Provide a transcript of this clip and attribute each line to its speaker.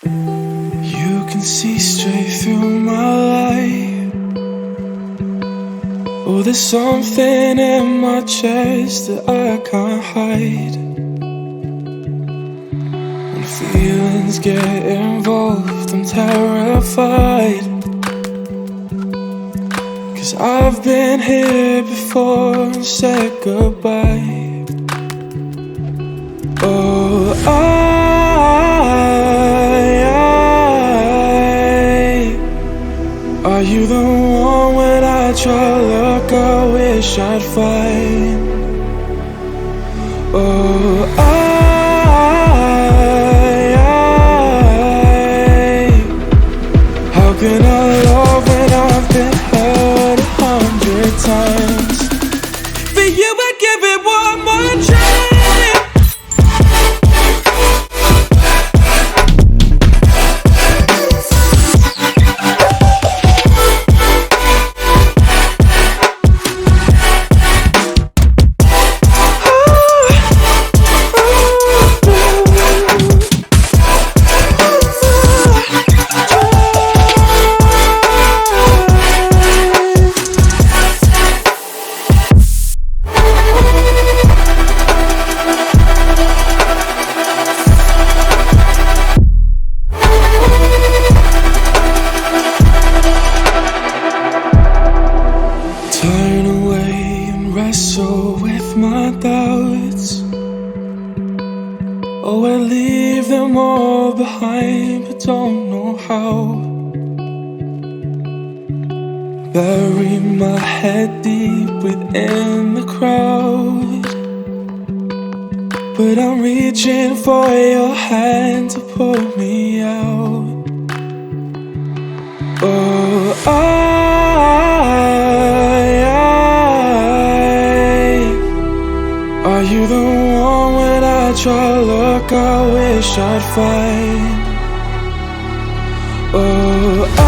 Speaker 1: You can see straight through my light. Oh, there's something in my chest that I can't hide. When feelings get involved, I'm terrified. 'Cause I've been here before and said goodbye. Oh, are you the one when I try look I wish I'd find? Oh, how can I love when I've been hurt 100 times? For you I'd give it one more try. Turn away and wrestle with my doubts. Oh, I leave them all behind, but don't know how. Bury my head deep within the crowd, but I'm reaching for your hand to pull me out. Oh, are you the one when I try look I wish I'd find? Oh,